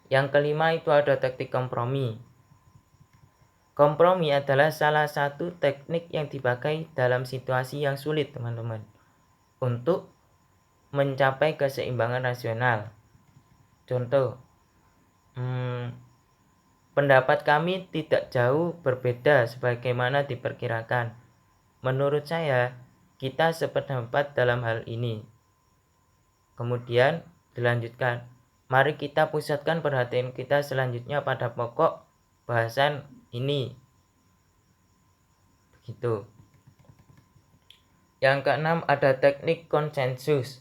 Yang kelima itu ada taktik kompromi. Kompromi adalah salah satu teknik yang dipakai dalam situasi yang sulit, teman-teman, untuk mencapai keseimbangan rasional. Contoh, pendapat kami tidak jauh berbeda sebagaimana diperkirakan. Menurut saya, kita sependapat dalam hal ini. Kemudian dilanjutkan, mari kita pusatkan perhatian kita selanjutnya pada pokok bahasan ini. Begitu. Yang keenam ada teknik konsensus.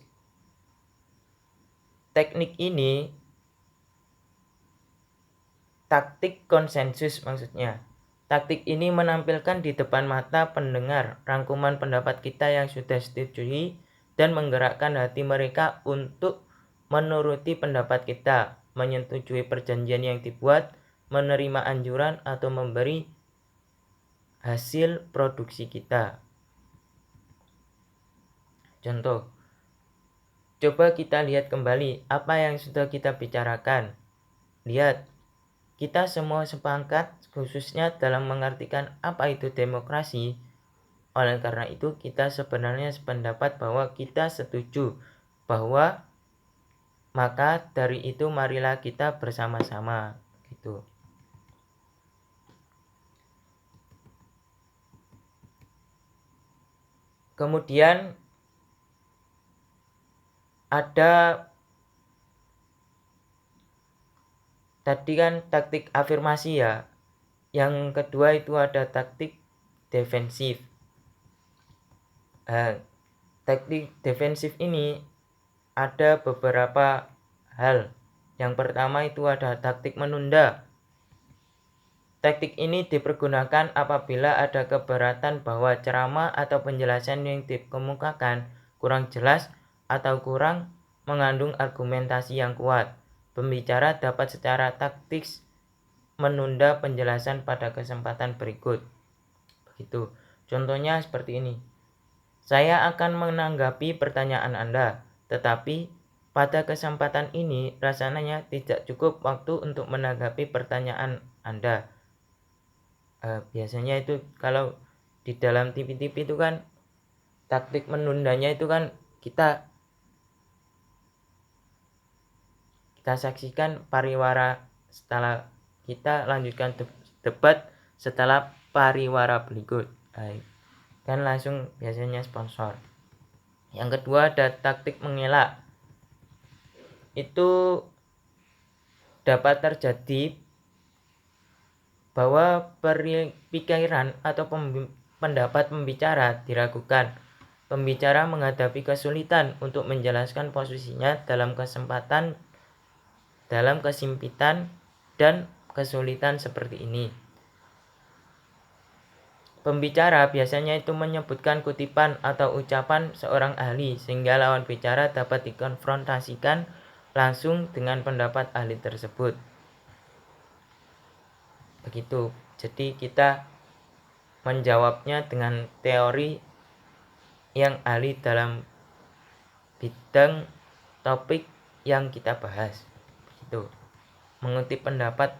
Teknik ini, taktik konsensus maksudnya. Taktik ini menampilkan di depan mata pendengar rangkuman pendapat kita yang sudah disetujui dan menggerakkan hati mereka untuk menuruti pendapat kita, menyetujui perjanjian yang dibuat, menerima anjuran atau memberi hasil produksi kita. Contoh, coba kita lihat kembali apa yang sudah kita bicarakan. Lihat, kita semua sepakat khususnya dalam mengartikan apa itu demokrasi. Oleh karena itu, kita sebenarnya sependapat bahwa kita setuju bahwa maka dari itu marilah kita bersama-sama gitu. Kemudian ada tadi kan taktik afirmasi ya. Yang kedua itu ada taktik defensif. Taktik defensif ini ada beberapa hal. Yang pertama itu ada taktik menunda. Taktik ini dipergunakan apabila ada keberatan bahwa ceramah atau penjelasan yang dikemukakan kurang jelas atau kurang mengandung argumentasi yang kuat. Pembicara dapat secara taktis menunda penjelasan pada kesempatan berikut. Begitu. Contohnya seperti ini. Saya akan menanggapi pertanyaan Anda, tetapi pada kesempatan ini rasanya tidak cukup waktu untuk menanggapi pertanyaan Anda. Biasanya itu kalau di dalam TV-TV itu kan taktik menundanya itu kan kita saksikan pariwara setelah kita lanjutkan debat setelah pariwara berikut. Kan langsung biasanya sponsor. Yang kedua ada taktik mengelak. Itu dapat terjadi bahwa pikiran atau pendapat pembicara diragukan. Pembicara menghadapi kesulitan untuk menjelaskan posisinya dalam kesempitan dan kesulitan seperti ini. Pembicara biasanya itu menyebutkan kutipan atau ucapan seorang ahli sehingga lawan bicara dapat dikonfrontasikan langsung dengan pendapat ahli tersebut. Begitu. Jadi kita menjawabnya dengan teori yang ahli dalam bidang topik yang kita bahas. Begitu. Mengutip pendapat.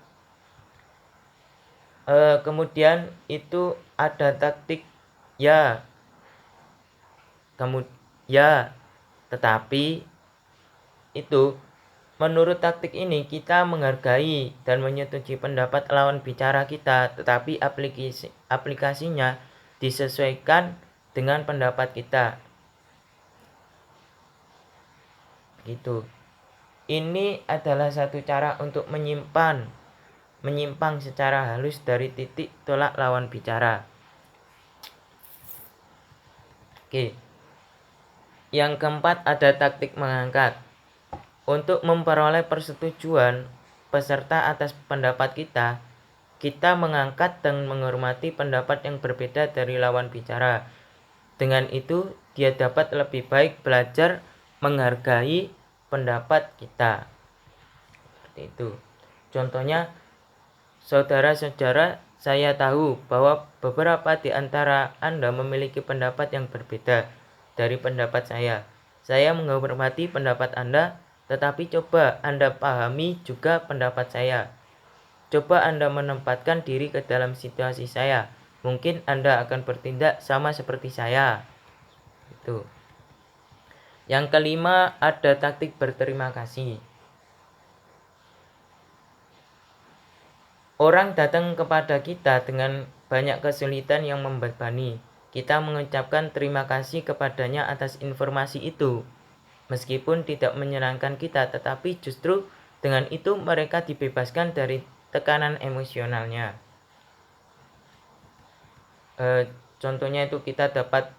Kemudian itu ada taktik ya, tetapi itu menurut taktik ini kita menghargai dan menyetujui pendapat lawan bicara kita, tetapi aplikasinya disesuaikan dengan pendapat kita. Gitu. Ini adalah satu cara untuk menyimpang secara halus dari titik tolak lawan bicara. Oke. Yang keempat ada taktik mengangkat. Untuk memperoleh persetujuan peserta atas pendapat kita mengangkat dan menghormati pendapat yang berbeda dari lawan bicara. Dengan itu, dia dapat lebih baik belajar menghargai pendapat kita. Seperti itu. Contohnya, saudara-saudara, saya tahu bahwa beberapa di antara Anda memiliki pendapat yang berbeda dari pendapat saya. Saya menghormati pendapat Anda Tetapi coba Anda pahami juga pendapat saya. Coba Anda menempatkan diri ke dalam situasi saya. Mungkin Anda akan bertindak sama seperti saya. Itu. Yang kelima, ada taktik berterima kasih. Orang datang kepada kita dengan banyak kesulitan yang membebani. Kita mengucapkan terima kasih kepadanya atas informasi itu. Meskipun tidak menyenangkan kita, tetapi justru dengan itu mereka dibebaskan dari tekanan emosionalnya. Contohnya itu kita dapat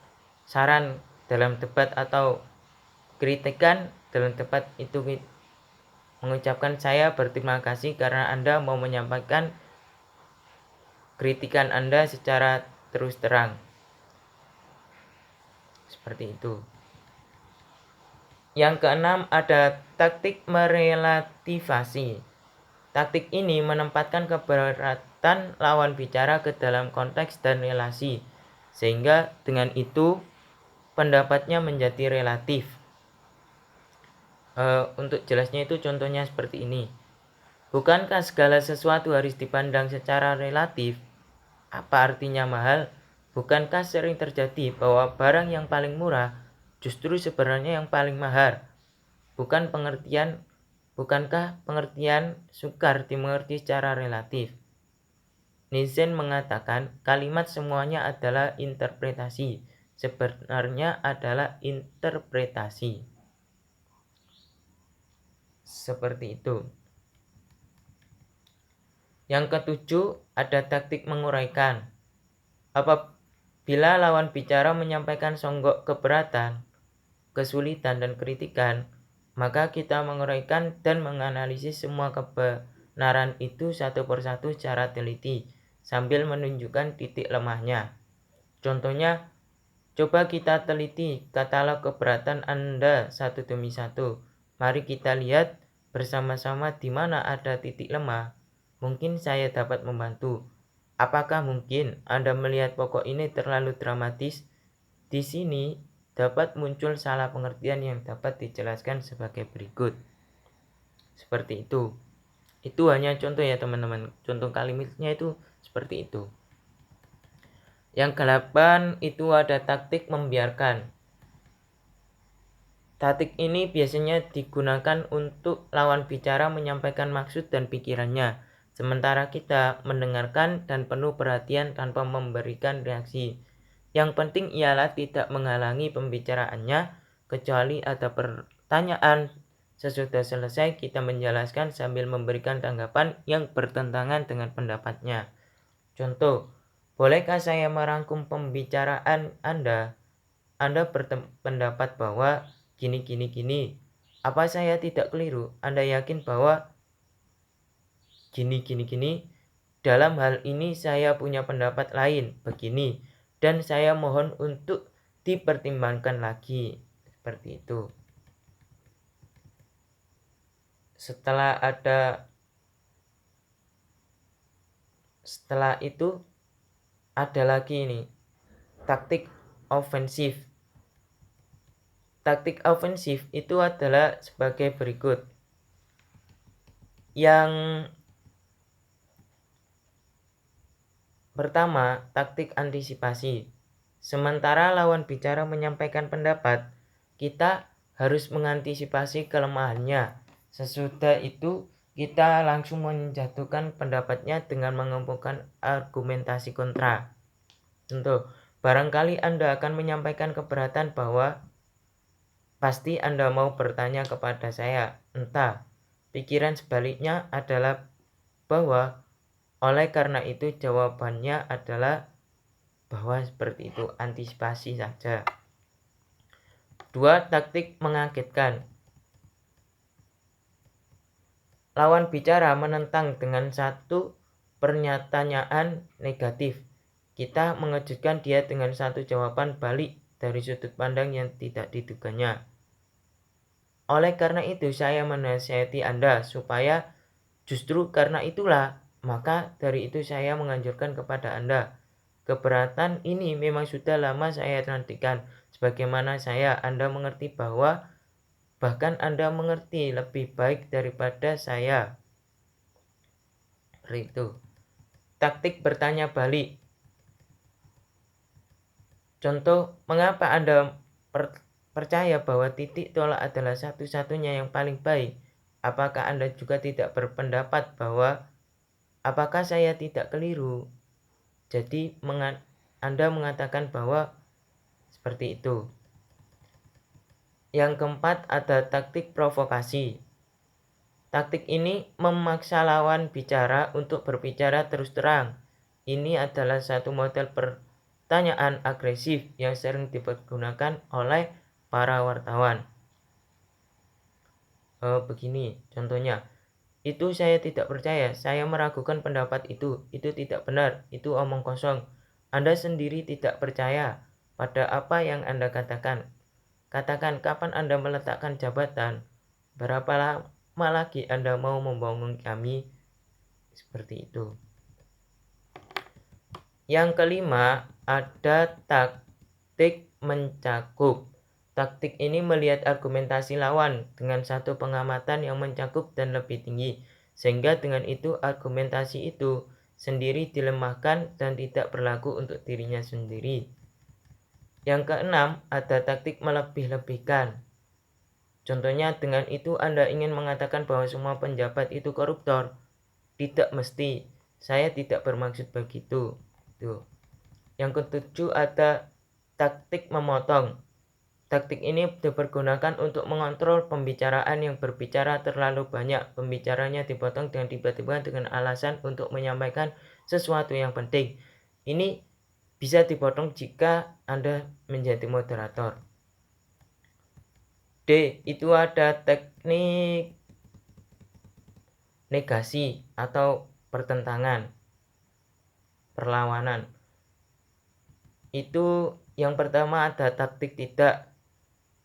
saran dalam debat atau kritikan dalam debat itu, mengucapkan saya berterima kasih karena Anda mau menyampaikan kritikan Anda secara terus terang. Seperti itu. Yang keenam, ada taktik merelativasi. Taktik ini menempatkan keberatan lawan bicara ke dalam konteks dan relasi, sehingga dengan itu pendapatnya menjadi relatif. Untuk jelasnya itu contohnya seperti ini. Bukankah segala sesuatu harus dipandang secara relatif? Apa artinya mahal? Bukankah sering terjadi bahwa barang yang paling murah justru sebenarnya yang paling mahal? Bukankah pengertian sukar dimengerti secara relatif? Nietzsche mengatakan kalimat semuanya adalah interpretasi. Sebenarnya adalah interpretasi. Seperti itu. Yang ketujuh, ada taktik menguraikan. Apabila lawan bicara menyampaikan songgok keberatan, kesulitan, dan kritikan, maka kita menguraikan dan menganalisis semua kebenaran itu satu persatu secara teliti, sambil menunjukkan titik lemahnya. Contohnya, coba kita teliti katalog keberatan Anda satu demi satu. Mari kita lihat bersama-sama di mana ada titik lemah. Mungkin saya dapat membantu. Apakah mungkin Anda melihat pokok ini terlalu dramatis? Di sini dapat muncul salah pengertian yang dapat dijelaskan sebagai berikut. Seperti itu. Itu hanya contoh ya teman-teman. Contoh kalimatnya itu seperti itu. Yang ke-8 itu ada taktik membiarkan. Taktik ini biasanya digunakan untuk lawan bicara menyampaikan maksud dan pikirannya, sementara kita mendengarkan dan penuh perhatian tanpa memberikan reaksi. Yang penting ialah tidak menghalangi pembicaraannya, kecuali ada pertanyaan. Sesudah selesai kita menjelaskan sambil memberikan tanggapan yang bertentangan dengan pendapatnya. Contoh, bolehkah saya merangkum pembicaraan Anda? Anda berpendapat bahwa gini. Apa saya tidak keliru? Anda yakin bahwa gini. Dalam hal ini saya punya pendapat lain, begini. Dan saya mohon untuk dipertimbangkan lagi. Seperti itu. Setelah itu ada lagi ini, taktik ofensif. Taktik ofensif itu adalah sebagai berikut. Yang pertama, taktik antisipasi. Sementara lawan bicara menyampaikan pendapat, kita harus mengantisipasi kelemahannya. Sesudah itu, kita langsung menjatuhkan pendapatnya dengan mengumpulkan argumentasi kontra. Tentu, barangkali Anda akan menyampaikan keberatan bahwa pasti Anda mau bertanya kepada saya. Entah, pikiran sebaliknya adalah bahwa oleh karena itu jawabannya adalah bahwa seperti itu, antisipasi saja. 2. Taktik mengagetkan. Lawan bicara menentang dengan satu pernyataan negatif. Kita mengejutkan dia dengan satu jawaban balik dari sudut pandang yang tidak diduganya. Oleh karena itu saya menasihati Anda supaya justru karena itulah, maka dari itu saya menganjurkan kepada Anda. Keberatan ini memang sudah lama saya nantikan. Sebagaimana Anda mengerti bahwa Bahkan Anda mengerti lebih baik daripada saya. Seperti itu. Taktik bertanya balik. Contoh, mengapa Anda percaya bahwa titik tolak adalah satu-satunya yang paling baik? Apakah Anda juga tidak berpendapat bahwa apakah saya tidak keliru? Jadi Anda mengatakan bahwa seperti itu. Yang keempat ada taktik provokasi. Taktik ini memaksa lawan bicara untuk berbicara terus terang. Ini adalah satu model pertanyaan agresif yang sering dipergunakan oleh para wartawan. Begini contohnya, itu saya tidak percaya, saya meragukan pendapat itu tidak benar, itu omong kosong. Anda sendiri tidak percaya pada apa yang Anda katakan. Katakan kapan Anda meletakkan jabatan, berapa lama lagi Anda mau membangun kami, seperti itu. Yang kelima ada taktik mencakup. Taktik ini melihat argumentasi lawan dengan satu pengamatan yang mencakup dan lebih tinggi, sehingga dengan itu argumentasi itu sendiri dilemahkan dan tidak berlaku untuk dirinya sendiri. Yang keenam ada taktik melebih-lebihkan. Contohnya dengan itu Anda ingin mengatakan bahwa semua penjabat itu koruptor. Tidak mesti, saya tidak bermaksud begitu. Tuh. Yang ketujuh ada taktik memotong. Taktik ini dipergunakan untuk mengontrol pembicaraan yang berbicara terlalu banyak. Pembicaranya dipotong dengan tiba-tiba dengan alasan untuk menyampaikan sesuatu yang penting. Ini bisa dipotong jika Anda menjadi moderator. D. Itu ada teknik negasi atau pertentangan, perlawanan. Itu yang pertama ada taktik tidak.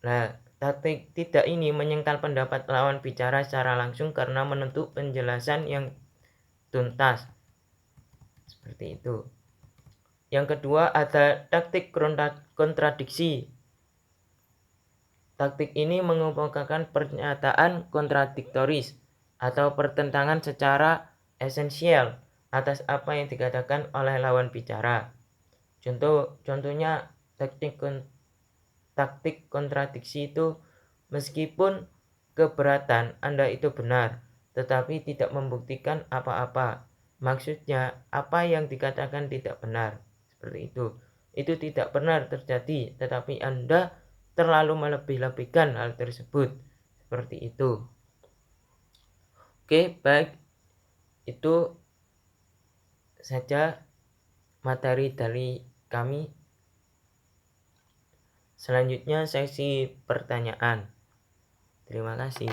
Nah, taktik tidak ini menyangkal pendapat lawan bicara secara langsung karena menuntut penjelasan yang tuntas. Seperti itu. Yang kedua ada taktik kontradiksi. Taktik ini mengemukakan pernyataan kontradiktoris atau pertentangan secara esensial atas apa yang dikatakan oleh lawan bicara. Contohnya taktik kontradiksi itu meskipun keberatan Anda itu benar, tetapi tidak membuktikan apa-apa. Maksudnya apa yang dikatakan tidak benar. Seperti itu. Itu tidak benar terjadi, tetapi Anda terlalu melebih-lebihkan hal tersebut. Seperti itu. Oke, baik. Itu saja materi dari kami. Selanjutnya sesi pertanyaan. Terima kasih.